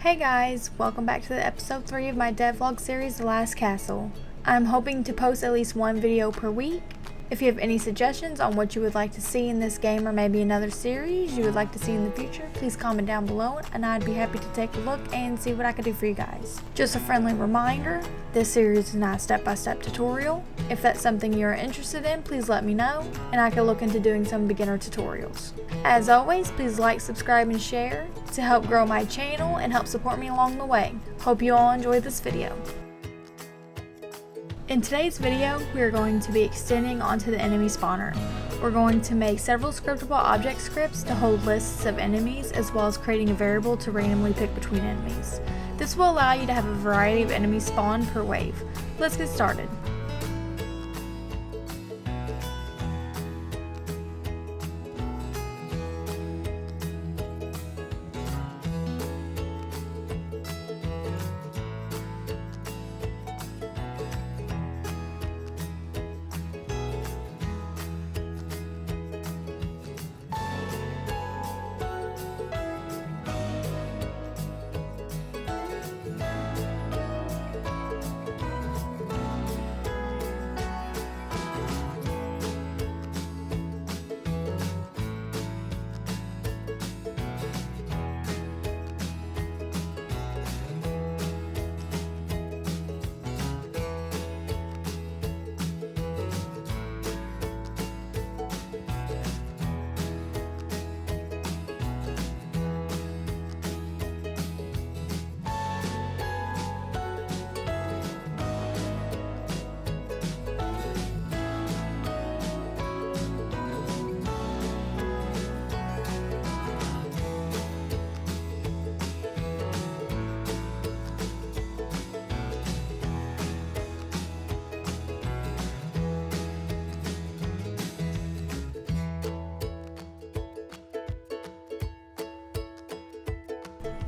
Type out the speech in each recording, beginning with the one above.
Hey guys, welcome back to the episode 3 of my devlog series, The Last Castle. I'm hoping to post at least one video per week. If you have any suggestions on what you would like to see in this game or maybe another series you would like to see in the future, please comment down below and I'd be happy to take a look and see what I can do for you guys. Just a friendly reminder, this series is not a step-by-step tutorial. If that's something you're interested in, please let me know and I can look into doing some beginner tutorials. As always, please like, subscribe, and share to help grow my channel and help support me along the way. Hope you all enjoy this video. In today's video, we are going to be extending onto the enemy spawner. We're going to make several scriptable object scripts to hold lists of enemies, as well as creating a variable to randomly pick between enemies. This will allow you to have a variety of enemies spawn per wave. Let's get started.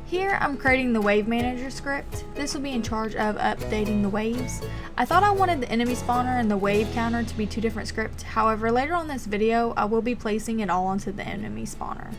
Here I'm creating the wave manager script. This will be in charge of updating the waves. I thought I wanted the enemy spawner and the wave counter to be two different scripts. However, later on this video, I will be placing it all onto the enemy spawner.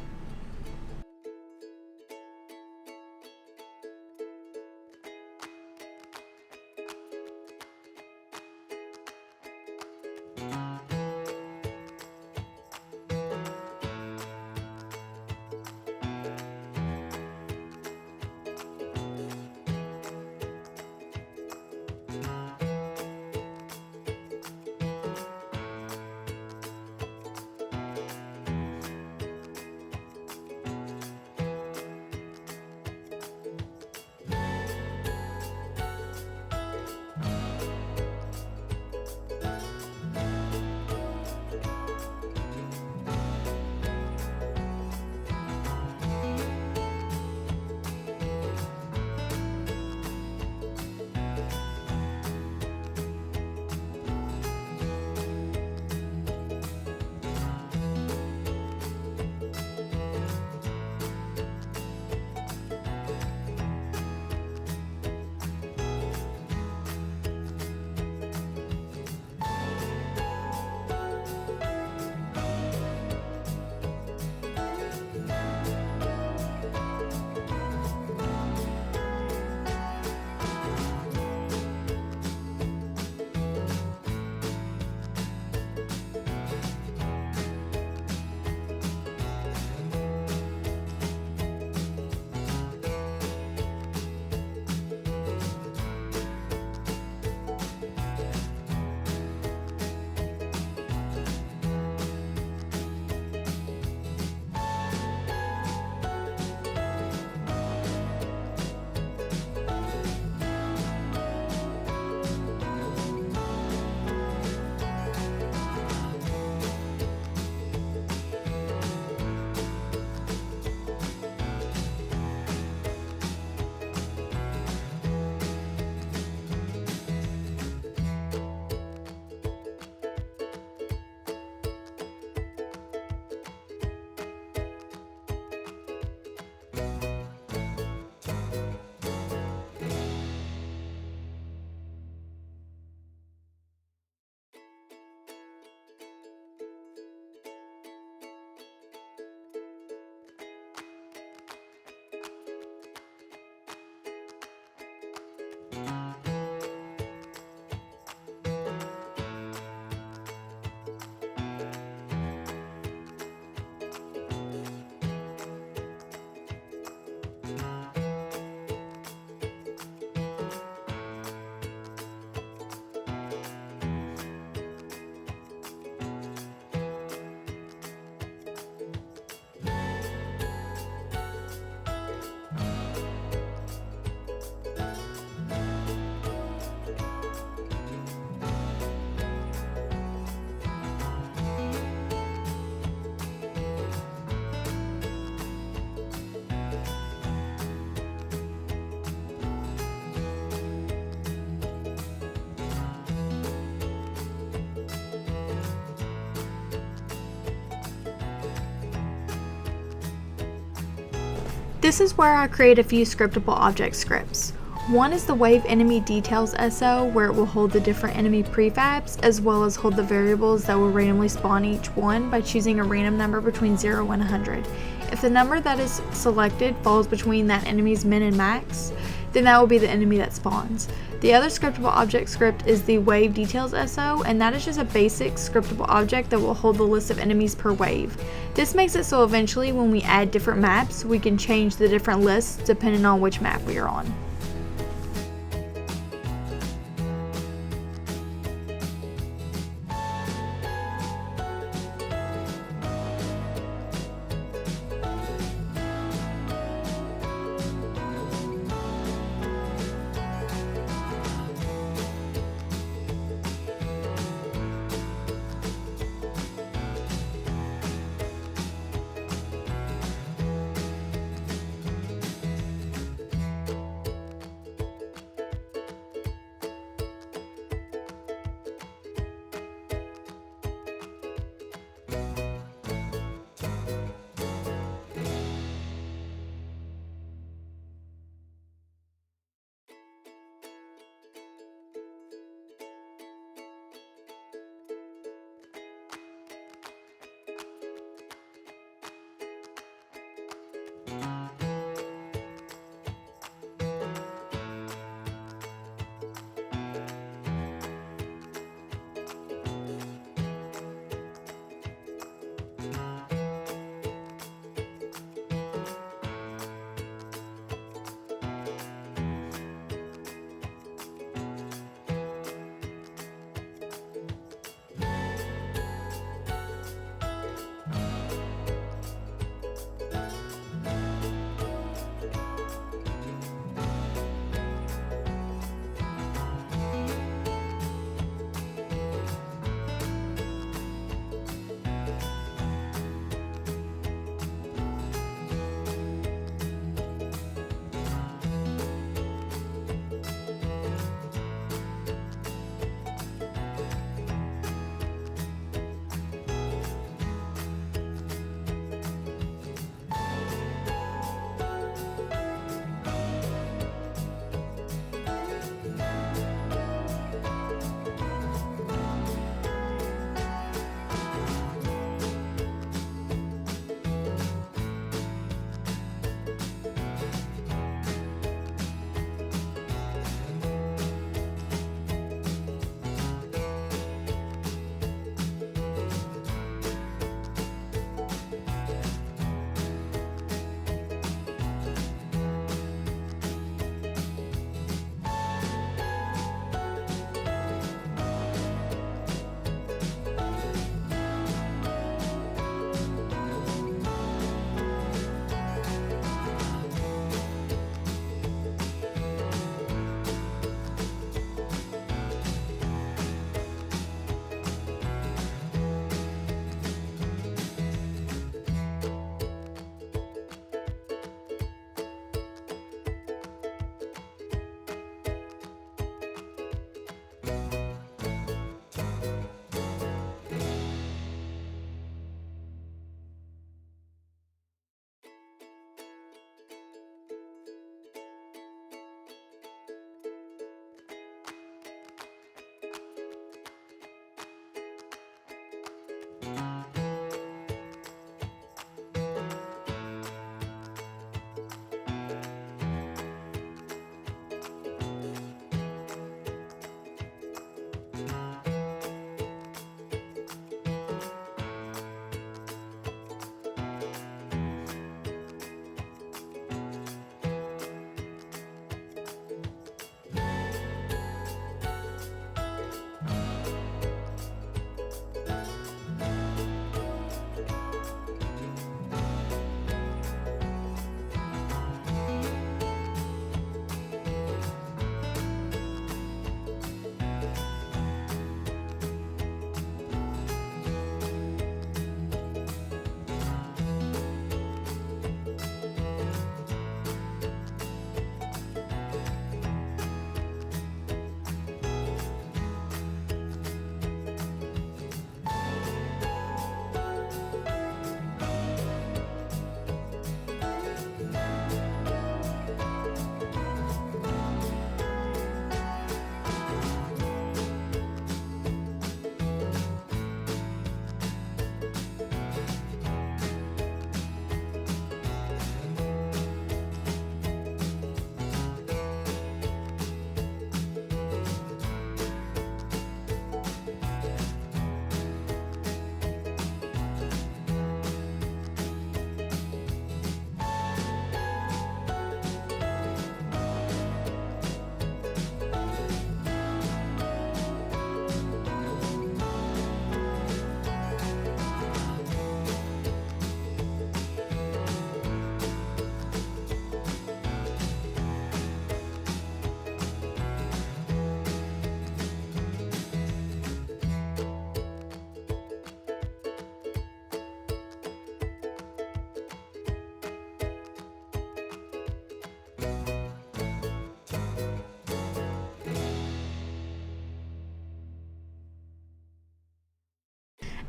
This is where I create a few scriptable object scripts. One is the Wave Enemy Details SO, where it will hold the different enemy prefabs, as well as hold the variables that will randomly spawn each one by choosing a random number between 0 and 100. If the number that is selected falls between that enemy's min and max, then that will be the enemy that spawns. The other scriptable object script is the Wave Details SO, and that is just a basic scriptable object that will hold the list of enemies per wave. This makes it so eventually when we add different maps, we can change the different lists depending on which map we are on.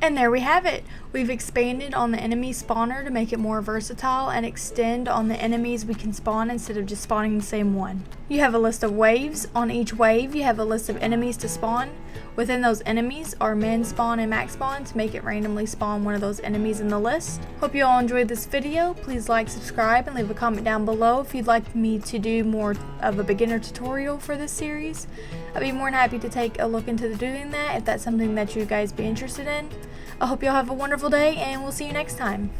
And there we have it. We've expanded on the enemy spawner to make it more versatile and extend on the enemies we can spawn instead of just spawning the same one. You have a list of waves. On each wave you have a list of enemies to spawn. Within those enemies are min spawn and max spawn to make it randomly spawn one of those enemies in the list. Hope you all enjoyed this video. Please like, subscribe, and leave a comment down below if you'd like me to do more of a beginner tutorial for this series. I'd be more than happy to take a look into doing that if that's something that you guys be interested in. I hope you all have a wonderful day, and we'll see you next time.